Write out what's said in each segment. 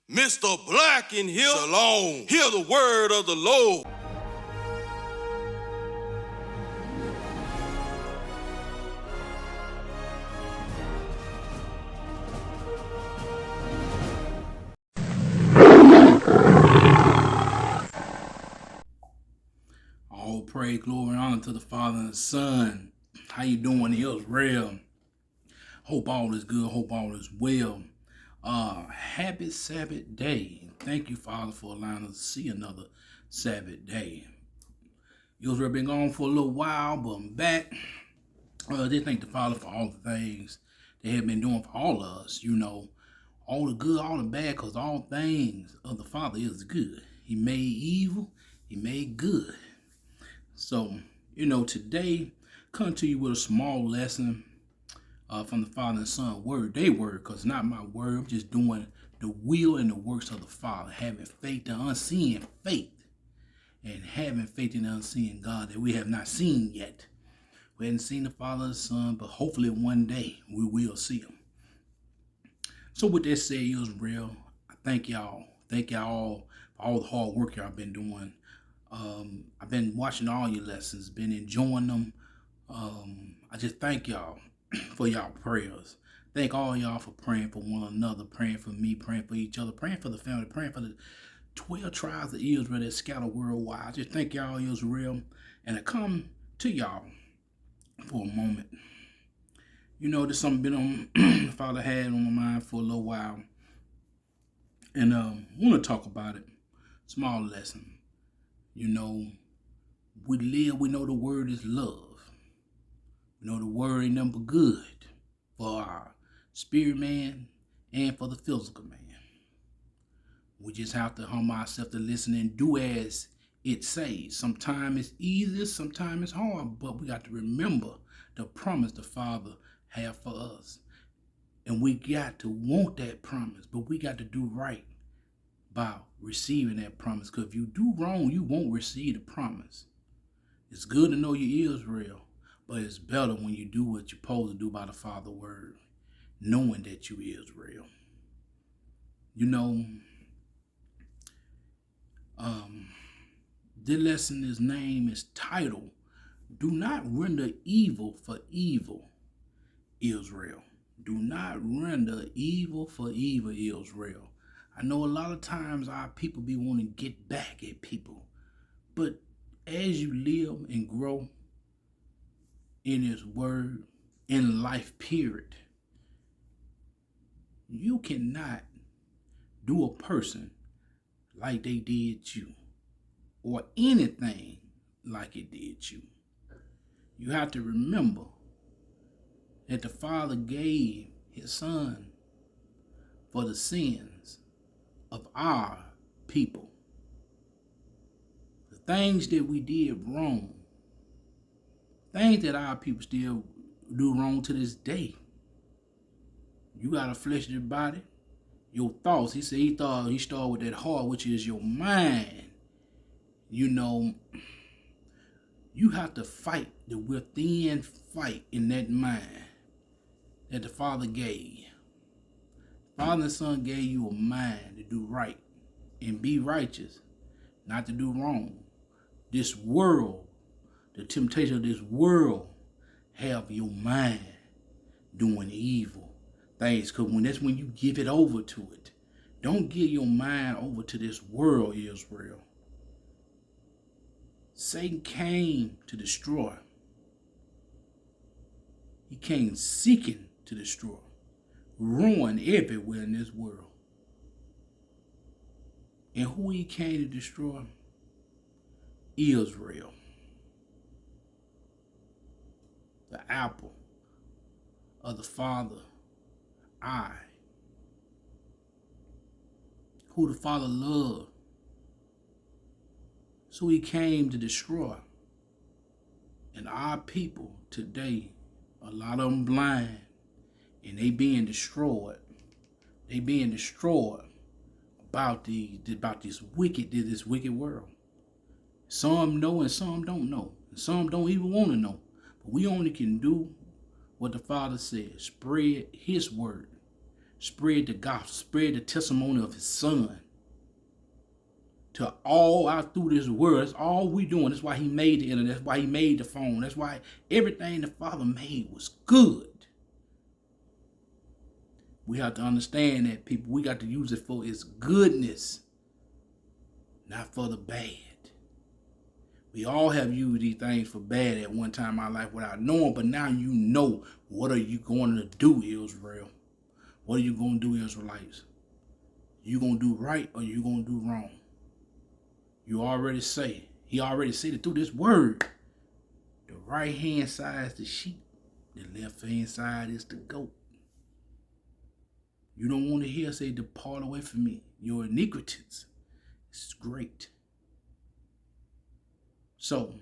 Mr. Black in here. Shalom. Hear the word of the Lord. All praise, glory, and honor to the Father and the Son. How you doing, Israel? Hope all is good. Hope all is well. Happy Sabbath day. Thank you, Father, for allowing us to see another Sabbath day. Israel been gone for a little while, but I'm back. Just thank the Father for all the things they have been doing for all of us. You know, all the good, all the bad, because all things of the Father is good. He made evil, he made good. So, today, come to you with a small lesson from the Father and Son word. They word, because not my word. I'm just doing the will and the works of the Father, having faith, the unseen faith, and having faith in the unseen God that we have not seen yet. We haven't seen the Father and the Son, but hopefully one day we will see him. So with that said, Israel, I thank y'all. Thank y'all for all the hard work y'all been doing. I've been watching all your lessons, been enjoying them. I just thank y'all for y'all prayers. Thank all y'all for praying for one another, praying for me, praying for each other, praying for the family, praying for the 12 tribes of Israel that scatter worldwide. I just thank y'all, Israel. And I come to y'all for a moment. There's something been on the Father had on my mind for a little while. And I want to talk about it. Small lesson. We live, we know the word is love. We know the word ain't nothing but good for our spirit man and for the physical man. We just have to humble ourselves to listen and do as it says. Sometimes it's easy, sometimes it's hard, but we got to remember the promise the Father have for us. And we got to want that promise, but we got to do right by receiving that promise. Because if you do wrong, you won't receive the promise. It's good to know you Israel, but it's better when you do what you're supposed to do by the Father's word, knowing that you Israel. This lesson, his name is titled, Do Not Render Evil for Evil, Israel. Do not render evil for evil, Israel. I know a lot of times our people be wanting to get back at people, but as you live and grow in his word, in life period, you cannot do a person like they did you or anything like it did you. You have to remember that the Father gave his Son for the sins of our people. The things that we did wrong, things that our people still do wrong to this day. You got a fleshly body, your thoughts. He said he started with that heart, which is your mind. You have to fight the within fight in that mind that the Father gave. Father and Son gave you a mind to do right and be righteous, not to do wrong. This world, the temptation of this world, have your mind doing evil things. Because that's when you give it over to it. Don't give your mind over to this world, Israel. Satan came to destroy. He came seeking to destroy, ruin everywhere in this world. And who he came to destroy? Israel. The apple of the Father eye. Who the Father loved. So he came to destroy. And our people today, a lot of them blind, and they being destroyed. They being destroyed about this wicked world. Some know and some don't know. And some don't even want to know. But we only can do what the Father says. Spread his word. spread the gospel, spread the testimony of his son to all out through this world. That's all we doing. That's why he made the internet. That's why he made the phone. That's why everything the Father made was good. We have to understand that, people. We got to use it for its goodness, not for the bad. We all have used these things for bad at one time in our life without knowing, but now you know. What are you going to do, Israel? What are you going to do, Israelites? You going to do right or you going to do wrong? You already say. He already said it through this word. The right hand side is the sheep. The left hand side is the goat. You don't want to hear say, depart away from me. Your iniquities. It's great. So,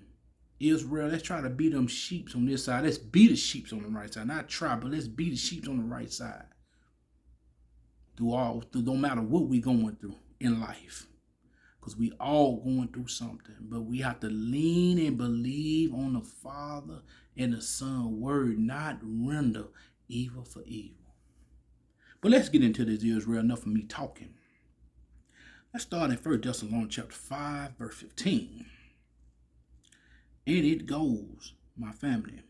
Israel, let's try to beat them sheep on this side. Let's beat the sheep on the right side. Not try, but let's beat the sheep on the right side. No matter what we're going through in life. Because we all going through something. But we have to lean and believe on the Father and the Son word, not render evil for evil. But let's get into this, Israel. Enough of me talking. Let's start in 1 Thessalonians chapter 5, verse 15. And it goes, my family,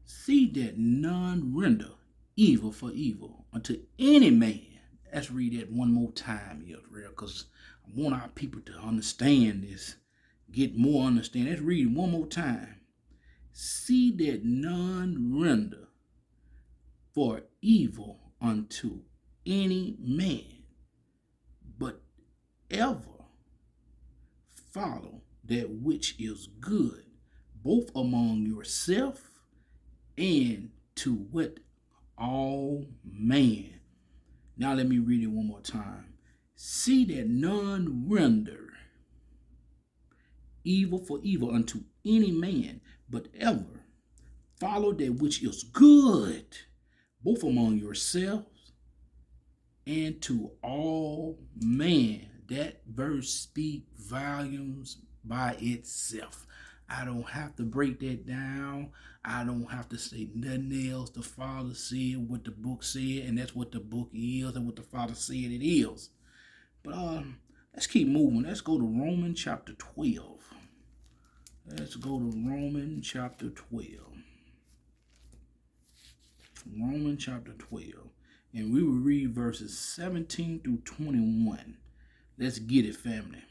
see that none render evil for evil unto any man. Let's read that one more time, Israel, because I want our people to understand this, get more understanding. Let's read it one more time. See that none render for evil unto any man, but ever follow that which is good, both among yourself and to what all man. Now let me read it one more time. See that none render evil for evil unto any man, but ever follow that which is good, both among yourselves and to all man. That verse speaks volumes by itself. I don't have to break that down. I don't have to say nothing else. The Father said what the book said, and that's what the book is, and what the Father said it is. But let's keep moving. Let's go to Romans chapter 12. Let's go to Romans chapter 12. Romans chapter 12. And we will read verses 17 through 21. Let's get it, family.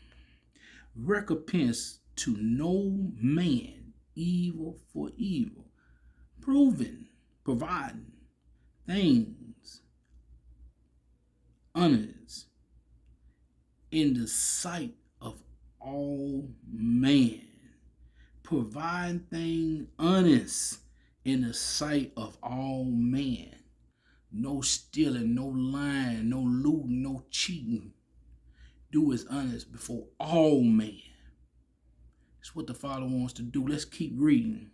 Recompense to no man evil for evil, providing things honest in the sight of all man. Providing things honest in the sight of all man. No stealing, no lying, no looting, no cheating. Do is honest before all men. It's what the Father wants to do. Let's keep reading.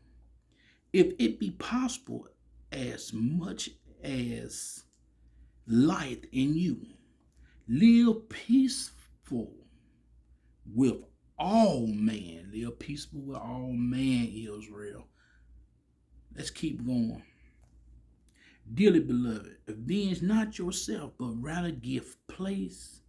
If it be possible, as much as light in you, live peaceful with all men. Live peaceful with all men, Israel. Let's keep going. Dearly beloved, avenge not yourself, but rather give place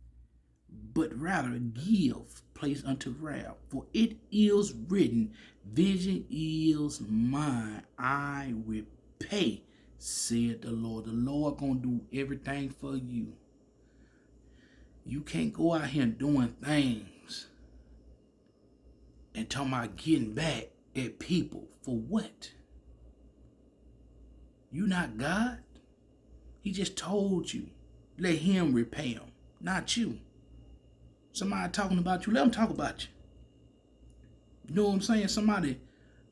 unto wrath. For it is written, vengeance is mine, I will pay, said the Lord. The Lord gonna do everything for you. You can't go out here doing things and talking about getting back at people. For what? You not God? He just told you, let him repay him, not you. Somebody talking about you, let them talk about you. You know what I'm saying? Somebody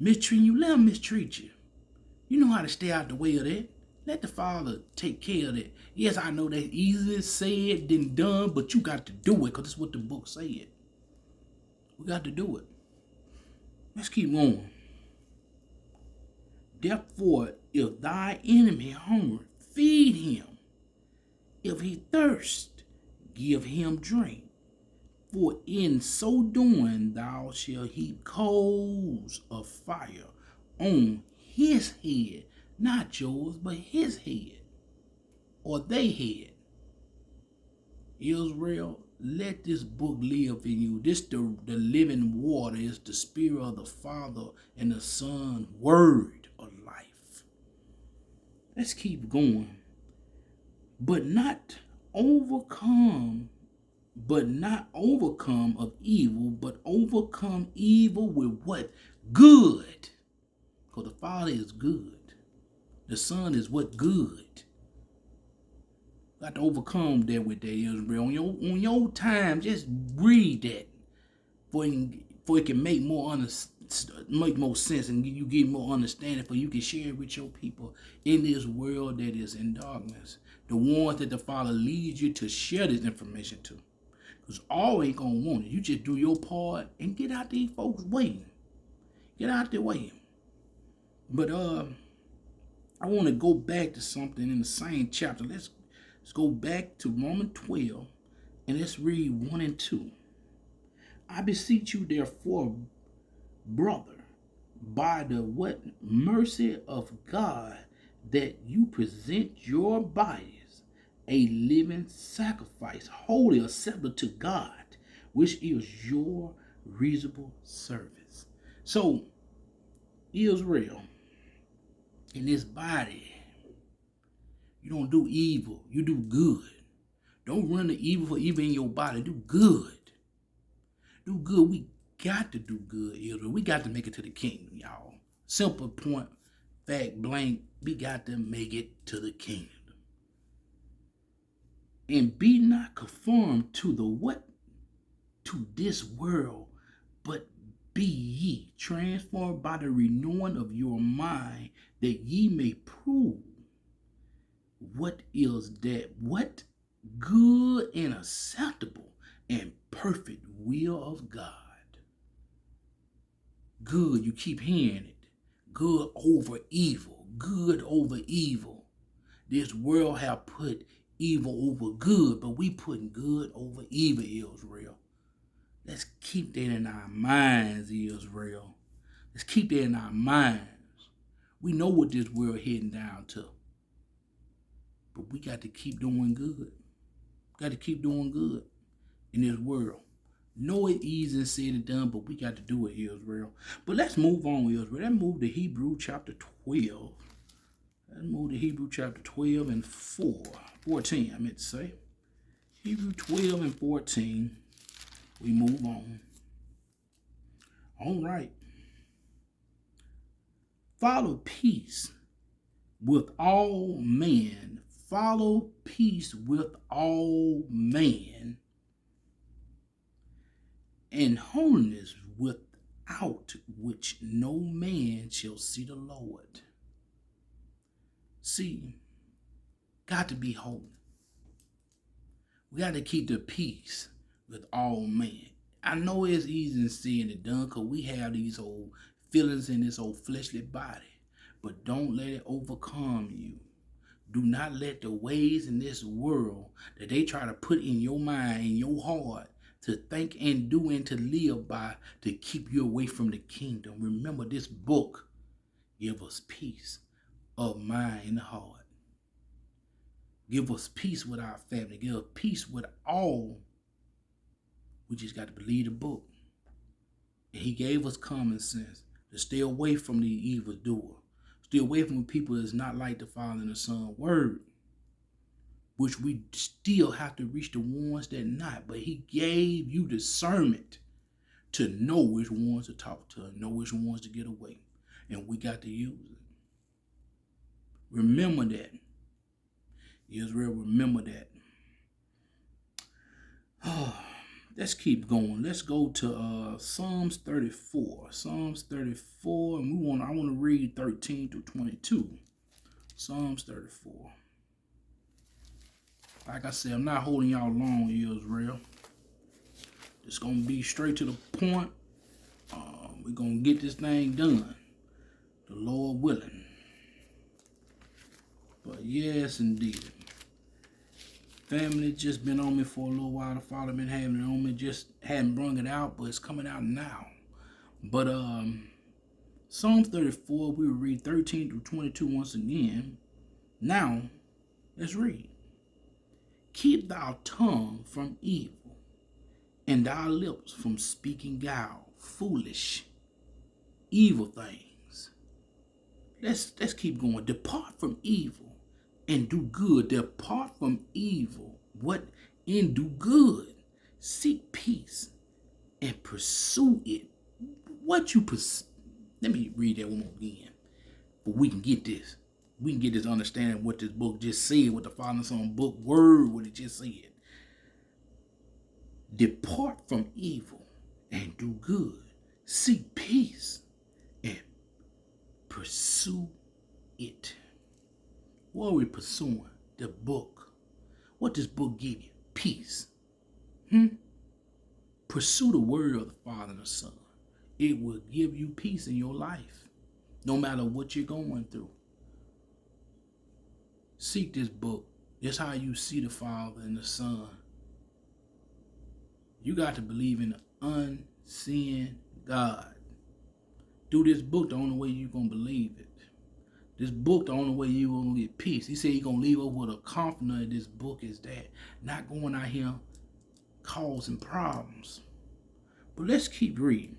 mistreating you, let them mistreat you. You know how to stay out the way of that. Let the Father take care of that. Yes, I know that's easier said than done, but you got to do it because that's what the book said. We got to do it. Let's keep going. Therefore, if thy enemy hunger, feed him. If he thirst, give him drink. For in so doing thou shalt heap coals of fire on his head, not yours, but his head. or they had. Israel, let this book live in you. This the living water is the spirit of the Father and the Son, word of life. Let's keep going. But not overcome of evil, but overcome evil with what? Good. Because the Father is good. The Son is what? Good. Got to overcome that with that, Israel. On your time, just read that for it can make more sense and you get more understanding, for you can share it with your people in this world that is in darkness. The ones that the Father leads you to share this information to. Because all ain't gonna want it. You just do your part and get out these folks waiting. Get out their way. But I want to go back to something in the same chapter. Let's go back to Romans 12 and let's read 1 and 2. I beseech you, therefore, brother, by the what mercy of God, that you present your bodies a living sacrifice, wholly acceptable to God, which is your reasonable service. So, Israel, in this body, you don't do evil, you do good. Don't run the evil for evil in your body. Do good. Do good. We got to do good, Israel. We got to make it to the kingdom, y'all. Simple point, fact, blank. We got to make it to the kingdom. And be not conformed to the what? To this world, but be ye transformed by the renewing of your mind, that ye may prove what is that what good and acceptable and perfect will of God. Good, you keep hearing it. Good over evil. Good over evil. This world have put evil over good, but we putting good over evil, Israel. Let's keep that in our minds, Israel. Let's keep that in our minds. We know what this world heading down to. But we got to keep doing good. Got to keep doing good in this world. Know it easy and said and done, but we got to do it, Israel. But let's move on, Israel. Let's move to Hebrews chapter 12. Let's move to Hebrews chapter 12 and 14, I meant to say. Hebrews 12 and 14. We move on. All right. Follow peace with all men. Follow peace with all men, and holiness, without which no man shall see the Lord. See, got to be holy. We got to keep the peace with all men. I know it's easy and said and done because we have these old feelings in this old fleshly body, but don't let it overcome you. Do not let the ways in this world that they try to put in your mind, in your heart, to think and do and to live by, to keep you away from the kingdom. Remember, this book give us peace of mind and heart. Give us peace with our family. Give us peace with all. We just got to believe the book. And he gave us common sense to stay away from the evildoer. Stay away from people that's not like the Father and the Son word, which we still have to reach the ones that not. But he gave you discernment to know which ones to talk to, know which ones to get away. And we got to use it. Remember that. Israel, remember that. Let's keep going. Let's go to Psalms 34. Psalms 34, and I want to read 13 through 22. Psalms 34. Like I said, I'm not holding y'all long, Israel. It's going to be straight to the point. We're going to get this thing done. The Lord willing. But yes, indeed. Family just been on me for a little while. The Father been having it on me. Just hadn't brung it out, but it's coming out now. But Psalms 34, we will read 13 through 22 once again. Now, let's read. Keep thy tongue from evil, and thy lips from speaking guile, foolish, evil things. Let's keep going. Depart from evil and do good. Depart from evil. What? And do good. Seek peace and pursue it. What you pursue? Let me read that one more again, but we can get this. We can get this understanding what this book just said, what the Father and Son book word, what it just said. Depart from evil and do good. Seek peace and pursue it. What are we pursuing? The book. What does book give you? Peace. Pursue the word of the Father and the Son. It will give you peace in your life, no matter what you're going through. Seek this book. That's how you see the Father and the Son. You got to believe in the unseen God. Through this book, the only way you're going to believe it. This book, the only way you're going to get peace. He said he's going to leave us with a comforter in this book is that. Not going out here causing problems. But let's keep reading.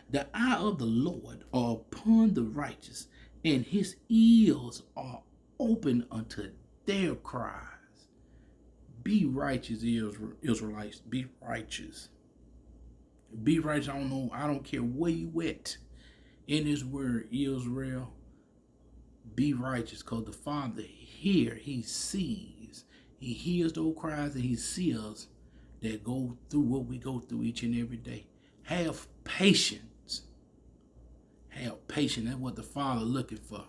The eye of the Lord are upon the righteous, and his ears are open unto their cries. Be righteous, Israelites. Be righteous. Be righteous. I don't care where you at in this word, Israel. Be righteous, because the Father here, he sees. He hears those cries and he sees us that go through what we go through each and every day. Have patience. Have patience. That's what the Father looking for.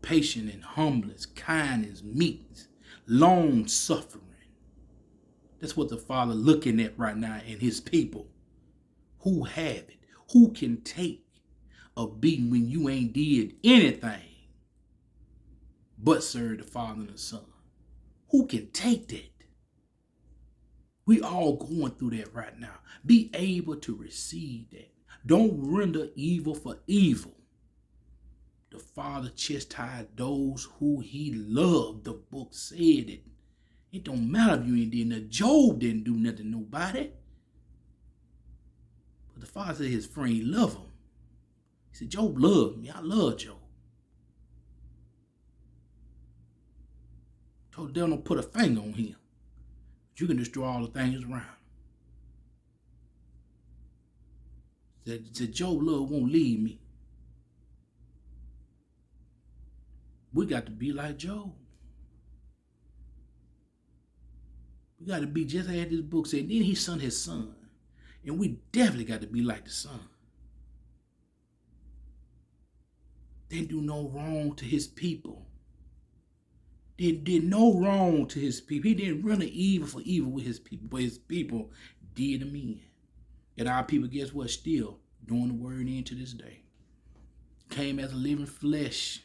Patience and humbleness, kindness, meekness, long suffering. That's what the Father looking at right now in his people. Who have it? Who can take a beating when you ain't did anything but serve the Father and the Son? Who can take that? We all going through that right now. Be able to receive that. Don't render evil for evil. The Father chastised those who he loved. The book said it. It don't matter if you ain't did nothing. Job didn't do nothing to nobody. But the Father said his friend, he loved him. He said, Job loved me. I love Job. Told the devil don't put a finger on him. But you can destroy all the things around. Said Job love won't leave me. We got to be like Job. We got to be just as this book said. Then he sent his son. And we definitely got to be like the son. Didn't do no wrong to his people. Did no wrong to his people. He didn't run evil for evil with his people. But his people did him in. And our people, guess what? Still doing the word in to this day. Came as a living flesh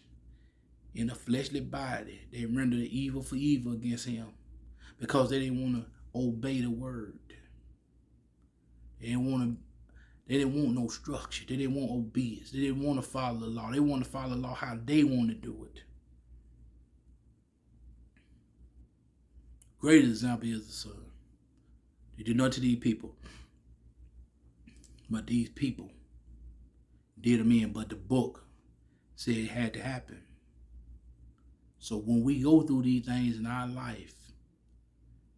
in a fleshly body. They rendered evil for evil against him because they didn't want to obey the word. They didn't want no structure. They didn't want obedience. They didn't want to follow the law. They wanted to follow the law how they want to do it. Great example is the Son. They did not to these people. But these people did them in. But the book said it had to happen. So when we go through these things in our life,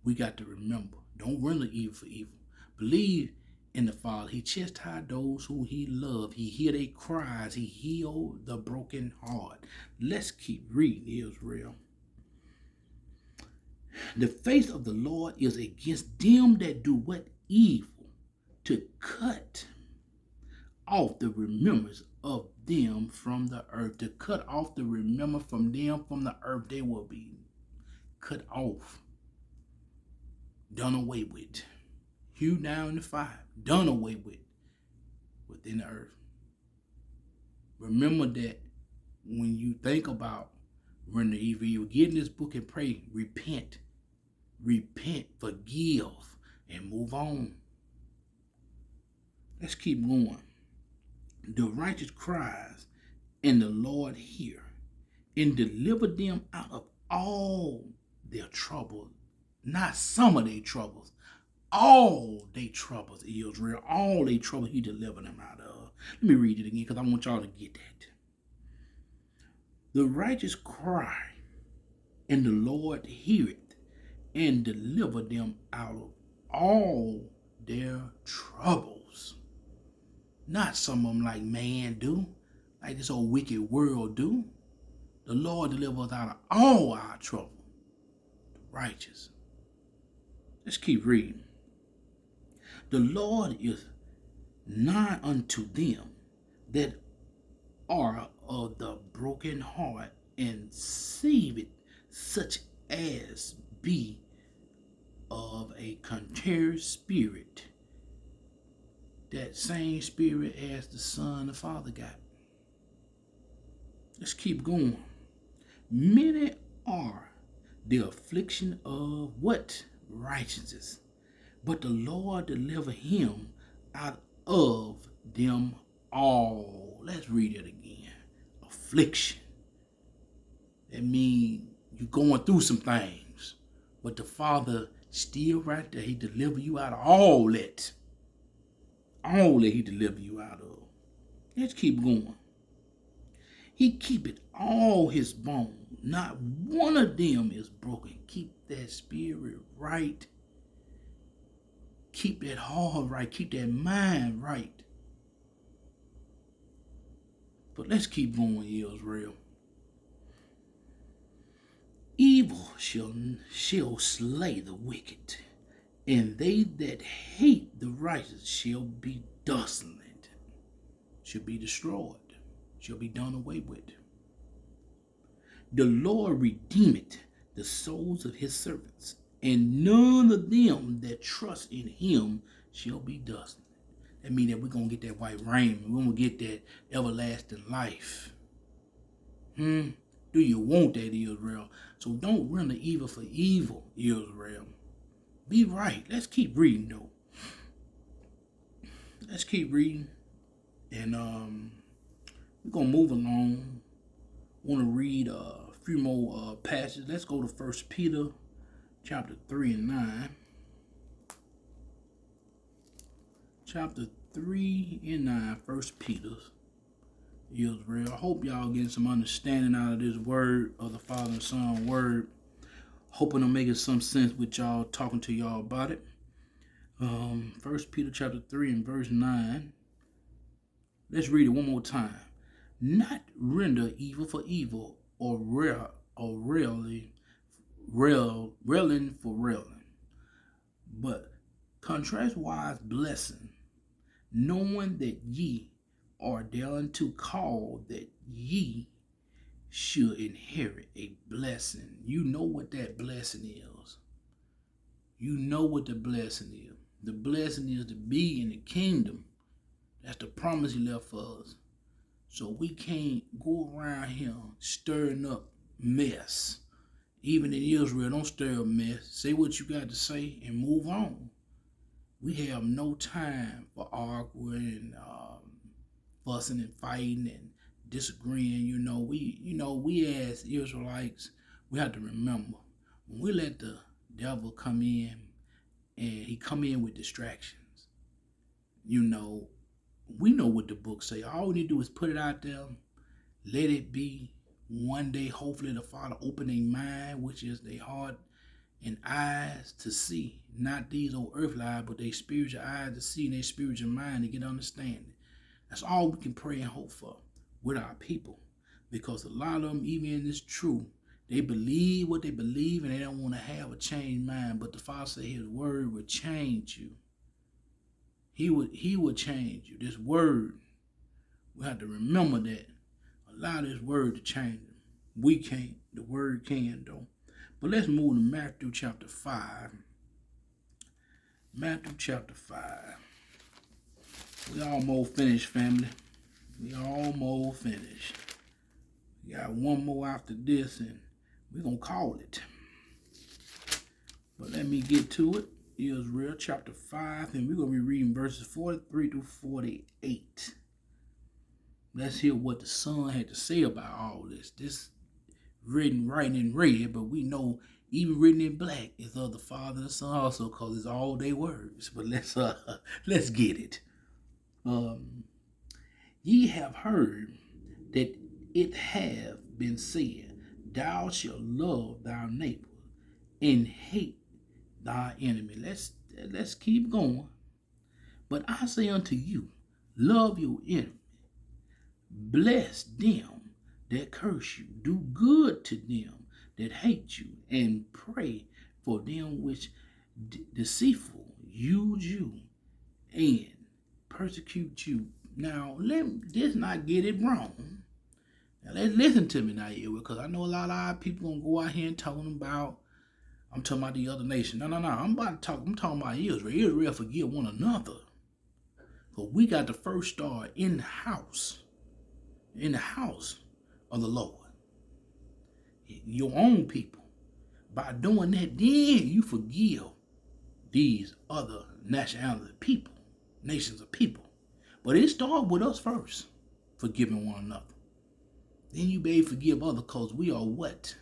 we got to remember, don't render evil for evil. Believe in the Father. He chastised those who he loved. He heard their cries. He healed the broken heart. Let's keep reading, Israel. The face of the Lord is against them that do what? Evil, to cut off the remembrance of them from the earth. To cut off the remembrance from them from the earth. They will be cut off. Done away with. Hewed down in the fire. Done away with. Within the earth. Remember that when you think about render evil, you get in this book and pray. Repent. Repent. Forgive. And move on. Let's keep going. The righteous cries, and the Lord hear, and deliver them out of all their trouble. Not some of their troubles. All their troubles, Israel. All their trouble he delivered them out of. Let me read it again because I want y'all to get that. The righteous cry, and the Lord heareth, and deliver them out of all their troubles. Not some of them like man do, like this old wicked world do. The Lord delivers us out of all our trouble. The righteous. Let's keep reading. The Lord is nigh unto them that are of the broken heart, and saveth such as be of a contrite spirit. That same spirit as the Son the Father got. Let's keep going. Many are the affliction of what? Righteousness. But the Lord deliver him out of them all. Let's read it again. Affliction. That means you're going through some things. But the Father still right there. He deliver you out of all that. All that he deliver you out of. Let's keep going. He keepeth all his bones. Not one of them is broken. Keep that spirit right. Keep that heart right. Keep that mind right. But let's keep going, Israel. Evil shall slay the wicked, and they that hate the righteous shall be desolate, shall be destroyed, shall be done away with. The Lord redeemeth the souls of his servants, and none of them that trust in him shall be desolate. That means that we're going to get that white raiment. We're going to get that everlasting life. Do you want that, Israel? So don't render evil for evil, Israel. Be right. Let's keep reading, though. Let's keep reading. And we're going to move along. I want to read a few more passages. Let's go to 1 Peter chapter 3 and 9. Chapter 3 and 9, 1 Peter. Israel. I hope y'all getting some understanding out of this word of the Father and Son word. Hoping I'm making some sense with y'all, talking to y'all about it. 1 Peter chapter 3 and verse 9. Let's read it one more time. Not render evil for evil, or railing for railing, but contrast wise blessing, knowing that ye are thereunto called, that ye should inherit a blessing. You know what that blessing is. You know what the blessing is. The blessing is to be in the kingdom. That's the promise he left for us. So we can't go around here stirring up mess. Even in Israel, don't stir up mess. Say what you got to say and move on. We have no time for arguing, fussing and fighting and disagreeing. We as Israelites, we have to remember, when we let the devil come in, and he come in with distractions, we know what the book say. All we need to do is put it out there, let it be. One day, hopefully, the Father open their mind, which is their heart and eyes to see. Not these old earthly eyes, but their spiritual eyes to see, and their spiritual mind to get understanding. That's all we can pray and hope for with our people. Because a lot of them, even in this truth, they believe what they believe, and they don't want to have a changed mind. But the Father said his word would change you. He would change you. This word, we have to remember that. Allow this word to change them. We can't. The word can, though. But let's move to Matthew chapter 5. Matthew chapter 5. We almost finished, family. We almost finished. We got one more after this, and we're going to call it. But let me get to it. Israel chapter 5, and we're going to be reading verses 43 through 48. Let's hear what the Son had to say about all this. This written, writing in red, but we know Even written in black is of the Father and the Son also, because it's all their words. But let's get it. Ye have heard that it have been said, thou shalt love thy neighbor and hate thy enemy. Let's keep going. But I say unto you, love your enemy, bless them that curse you, do good to them that hate you, and pray for them which deceitful use you and persecute you. Now, let's not get it wrong. Now, let's listen to me now, here, because I know a lot of people gonna go out here and talking about, I'm talking about the other nation. No. I'm talking about Israel. Israel forgive one another. But we got to first start in the house of the Lord. Your own people. By doing that, then you forgive these other nationalities of people, nations of people. But it starts with us first, forgiving one another. Then you may forgive others, because we are what?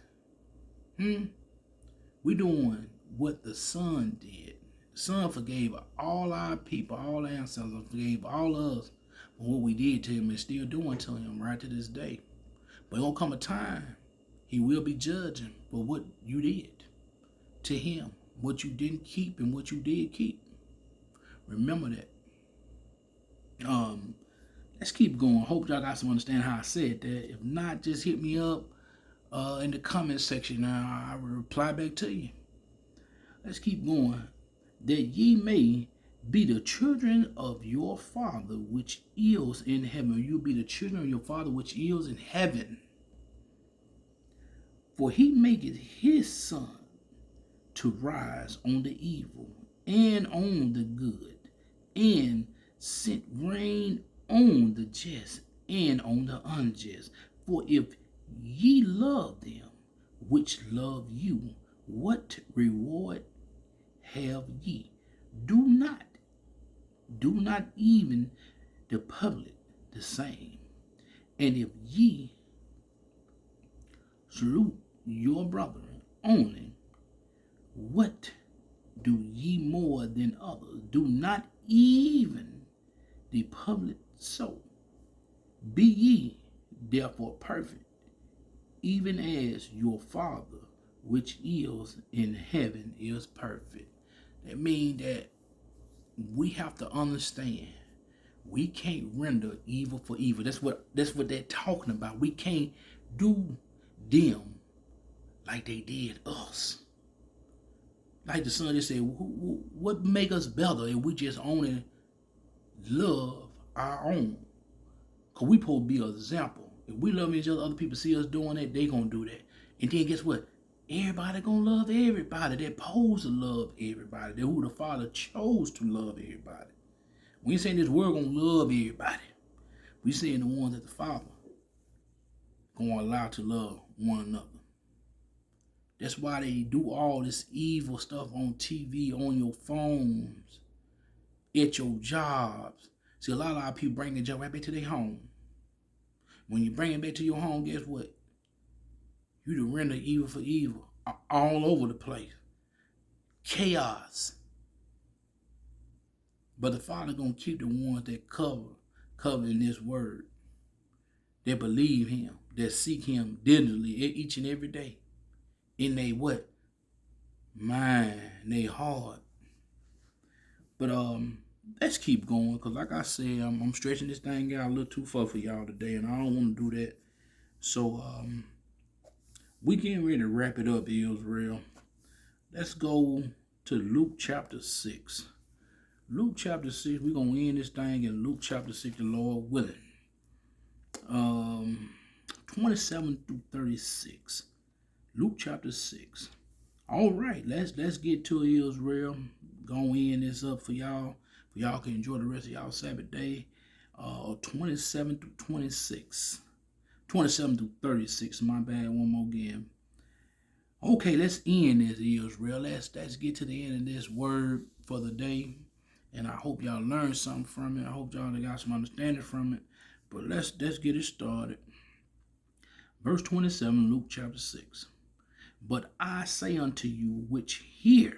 We doing what the Son did. The Son forgave all our people, all our ancestors, forgave all of us for what we did to him and still doing to him right to this day. But it will come a time he will be judging for what you did to him, what you didn't keep and what you did keep. Remember that. Let's keep going. Hope y'all got some understanding how I said that. If not, just hit me up in the comment section. I will reply back to you. Let's keep going. That ye may be the children of your Father which is in heaven. You be the children of your Father which is in heaven. For he maketh his sun to rise on the evil and on the good, and sent rain on the just and on the unjust. For if ye love them which love you, what reward have ye? Do not even the public the same. And if ye salute your brethren only, what do ye more than others? Do not even the public so. Be ye therefore perfect, even as your Father which is in heaven is perfect. That means that we have to understand we can't render evil for evil. That's what they're talking about. We can't do them like they did us. Like the Son just said, what make us better if we just only love our own? Because we supposed to be an example. If we love each other people see us doing that, they gonna do that. And then guess what? Everybody gonna love everybody. They're supposed to love everybody. They're who the Father chose to love everybody. We ain't saying this world gonna love everybody. We saying the ones that the Father gonna allow to love one another. That's why they do all this evil stuff on TV, on your phones, at your jobs. See, a lot of our people bring their job right back to their home. When you bring it back to your home, guess what? You to render evil for evil all over the place. Chaos. But the Father gonna keep the ones that cover in this word, that believe him, that seek him diligently each and every day. In they what? Mind, they heart. But let's keep going, because like I said, I'm stretching this thing out a little too far for y'all today, and I don't want to do that. So we getting ready to wrap it up, Israel. Let's go to Luke chapter 6. Luke chapter 6, we're going to end this thing in Luke chapter 6, the Lord willing. 27 through 36. Luke chapter 6. All right, let's get to it, Israel. Gonna end this up for y'all. For y'all can enjoy the rest of y'all Sabbath day. 27 through 26. 27 through 36. My bad, one more again. Okay, let's end this, Israel. Let's get to the end of this word for the day. And I hope y'all learned something from it. I hope y'all got some understanding from it. But let's get it started. Verse 27, Luke chapter 6. But I say unto you which hear,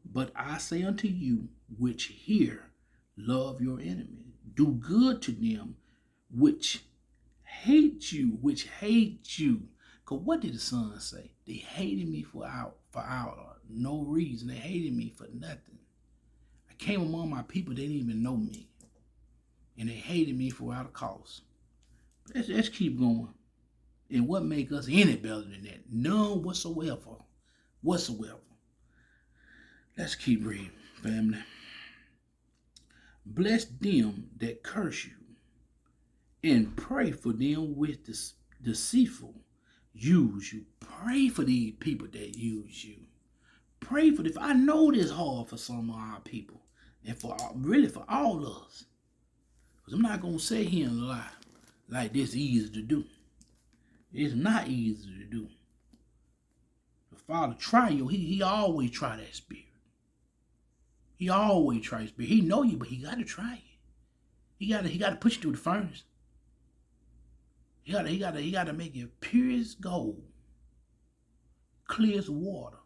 but I say unto you which hear, love your enemy. Do good to them which hate you, Because what did the Son say? They hated me for no reason. They hated me for nothing. I came among my people, they didn't even know me. And they hated me for without a cause. Let's keep going. And what make us any better than that? None whatsoever. Let's keep reading, family. Bless them that curse you, and pray for them with deceitful use you. Pray for these people that use you. Pray for them. I know this hard for some of our people, and for all of us. Because I'm not going to sit here and lie like this easy to do. It's not easy to do. The Father try you. He always try that spirit. He always tries spirit. He know you, but he got to try you. He got to push you through the furnace. He got to make it pure as gold, clear as water.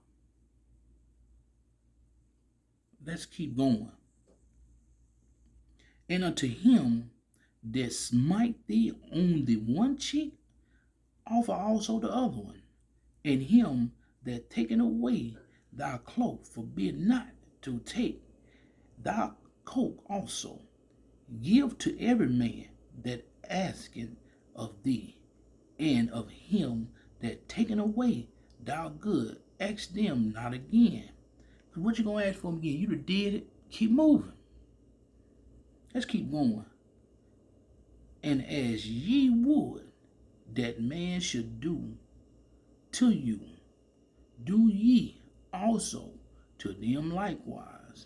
Let's keep going. And unto him that smite thee on the one cheek, offer also the other one. And him that taketh away thy cloak, forbid not to take thy coat also. Give to every man that asketh of thee, and of him that taketh away thy good, ask them not again. Because what you going to ask for him again? You done did it. Keep moving. Let's keep going. And as ye would that man should do to you, do ye also to them likewise.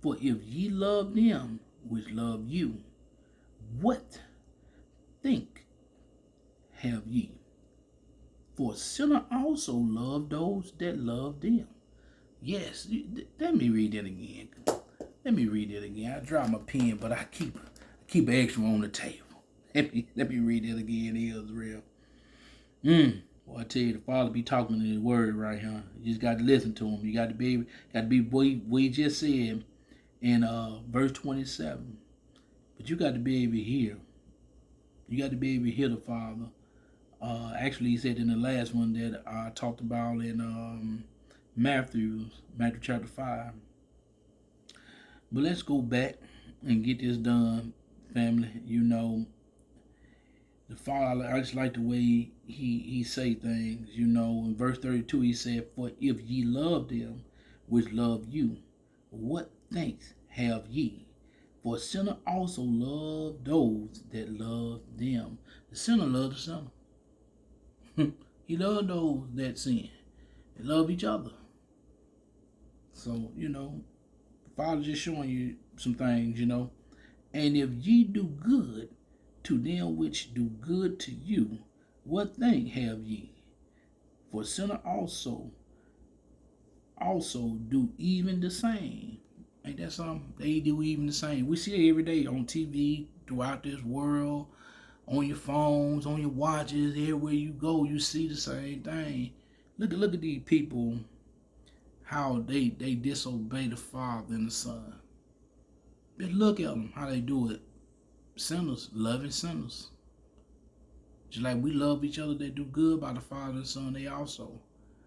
For if ye love them which love you, what think have ye? For sinner also love those that love them. Yes, let me read that again. I dropped my pen, but I keep an extra on the table. Let me read that again, Israel. Well, I tell you, the Father be talking in His Word right here. You just got to listen to Him. You got to be what He just said in verse 27. But you got to be able to hear. You got to be able to hear the Father. Actually, He said in the last one that I talked about in Matthew chapter 5. But let's go back and get this done, family. You know, the Father, I just like the way he say things. You know, in verse 32, He said, for if ye love them which love you, what thanks have ye? For sinner also love those that love them. The sinner love the sinner. He love those that sin. They love each other. So, you know, the Father just showing you some things, you know. And if ye do good to them which do good to you, what thing have ye? For sinner also do even the same. Ain't that something? They do even the same. We see it every day on TV, throughout this world, on your phones, on your watches, everywhere you go, you see the same thing. Look at these people, how they disobey the Father and the Son. Just look at them, how they do it. Sinners, loving sinners. Just like we love each other, they do good by the Father and Son, they also.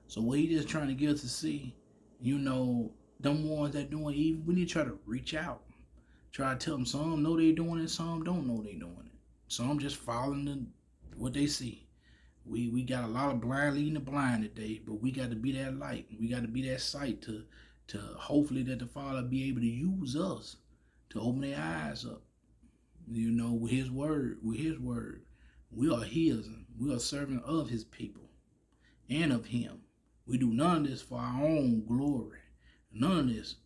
So what He just trying to get us to see, you know, them ones that doing evil, we need to try to reach out. Try to tell them some know they doing it, some don't know they doing it. Some just following what they see. We got a lot of blind leading the blind today, but we got to be that light. We got to be that sight to hopefully that the Father be able to use us to open their eyes up. You know, with His word. We are His. We are servant of His people and of Him. We do none of this for our own glory. None of this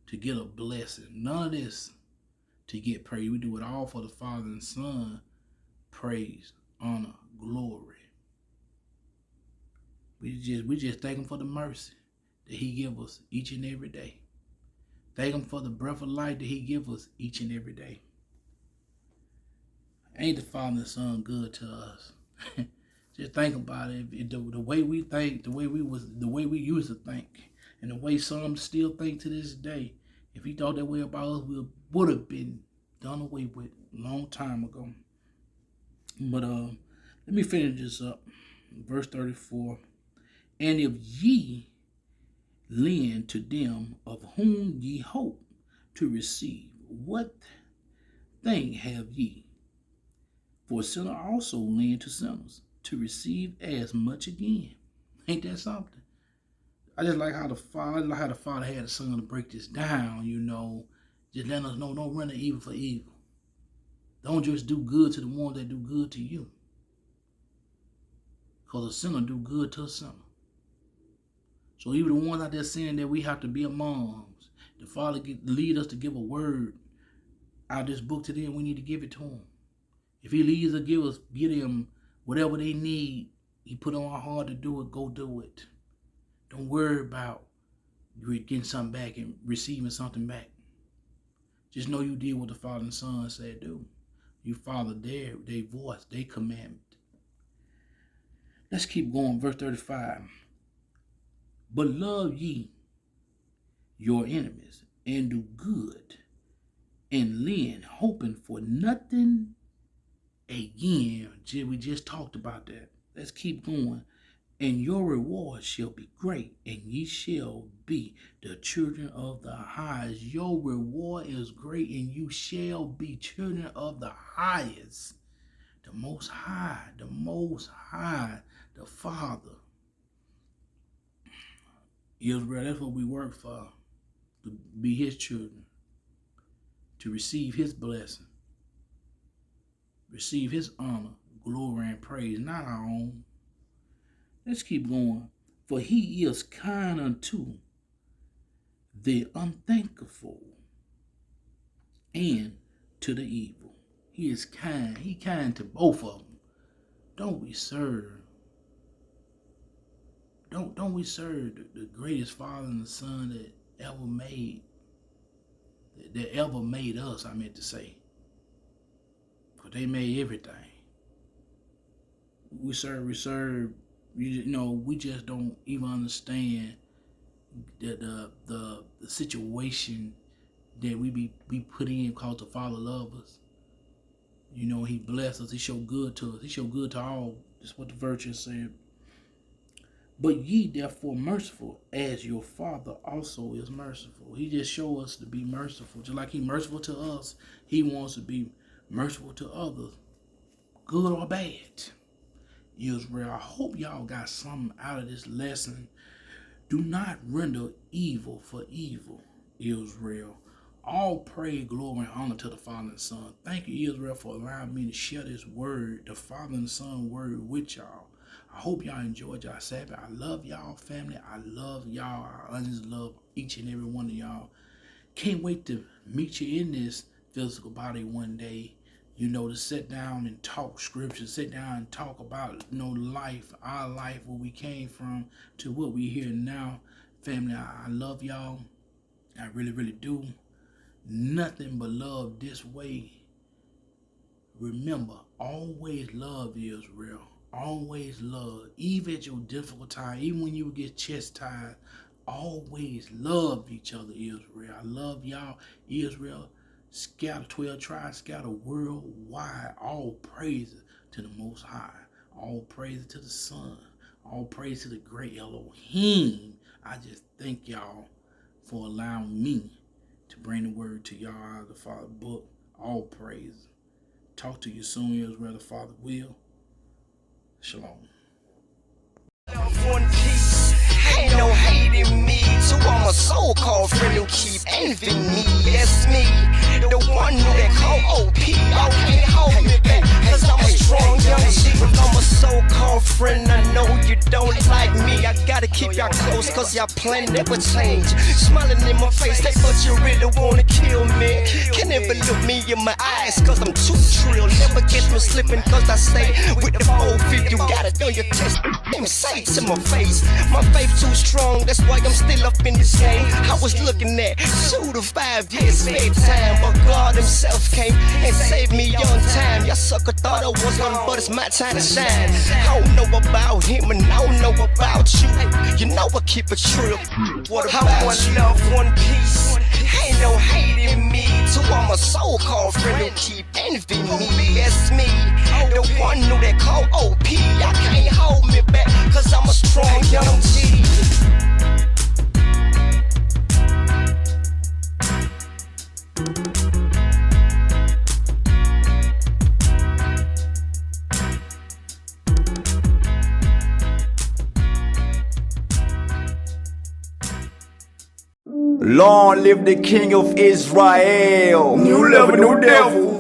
to get a blessing. None of this to get praise. We do it all for the Father and Son. Praise, honor, glory. We just thank Him for the mercy that He give us each and every day. Thank Him for the breath of life that He give us each and every day. Ain't the Father and Son good to us? Just think about it. The way we think, the way we used to think, and the way some still think to this day. If he thought that way about us, we would have been done away with a long time ago. But let me finish this up. Verse 34. And if ye lend to them of whom ye hope to receive, what thing have ye? For a sinner also lend to sinners to receive as much again. Ain't that something? I just like how the father had the son to break this down, just letting us know, don't render evil for evil. Don't just do good to the ones that do good to you. Because a sinner do good to a sinner. So even the ones out there saying that we have to be among, the Father lead us to give a word out of this book to them, we need to give it to them. If he leads us, give them whatever they need, he put on our heart to do it, go do it. Don't worry about getting something back and receiving something back. Just know you did what the Father and Son said do. You follow their voice, their commandment. Let's keep going. Verse 35. But love ye your enemies, and do good, and lend, hoping for nothing again. We just talked about that. Let's keep going. And your reward shall be great, and ye shall be the children of the highest. Your reward is great, and you shall be children of the highest. The Most High, the Father. Israel, that's what we work for, to be his children, to receive his blessing, receive his honor, glory, and praise, not our own. Let's keep going. For he is kind unto the unthankful and to the evil. He is kind. He kind to both of them. Don't we serve? Don't we serve the greatest Father and the Son that ever made us, I meant to say. Because they made everything. We serve, we just don't even understand the situation that we be put in because the Father loves us. He blessed us. He showed good to us. He showed good to all. That's what the virtue said. But ye therefore merciful, as your Father also is merciful. He just showed us to be merciful. Just like he merciful to us, he wants to be merciful to others, good or bad. Israel, I hope y'all got something out of this lesson. Do not render evil for evil, Israel. All praise, glory, and honor to the Father and Son. Thank you, Israel, for allowing me to share this word, the Father and Son word, with y'all. I hope y'all enjoyed y'all Sabbath. I love y'all, family. I love y'all. I honestly love each and every one of y'all. Can't wait to meet you in this physical body one day. To sit down and talk scripture, sit down and talk about, life, our life, where we came from to what we here now. Family, I love y'all. I really, really do. Nothing but love this way. Remember, always love Israel. Always love. Even at your difficult time, even when you get chastised, always love each other, Israel. I love y'all, Israel. Scatter 12 tribes, scatter worldwide. All praises to the Most High. All praises to the Son. All praise to the great Elohim. I just thank y'all for allowing me to bring the word to y'all out of the Father book. All praise. Talk to you soon, Israel. The Father will. Shalom. One piece, ain't no hate in me. So I'm a so-called friend who keep envying me. Yes, me, the one who they call OP. Y'all can't hold me back, cause I'm a strong young G. But I'm a so-called friend, I know you don't like me. I gotta keep y'all close, cause y'all plan never change. Smiling in my face, they but you really wanna kill me. Can never look me in my eyes, cause I'm too trill. Never catch me slipping, cause I stay with the 450. You got it on your chest, damn, say it to my face. My faith too strong, that's why I'm still up in this game. I was looking at 2 to 5 years bedtime, but God himself came and saved me young time. Y'all sucker thought I was one, but it's my time to shine. I don't know about him and I don't know about you. You know I keep it true. What about I want you? Love, one peace. Ain't no hate in me. To all my so-called friend who keep envying me. That's me, the one who they call OP. Y'all can't hold me back, cause I'm a strong young G. Long live the King of Israel. New level, new devil.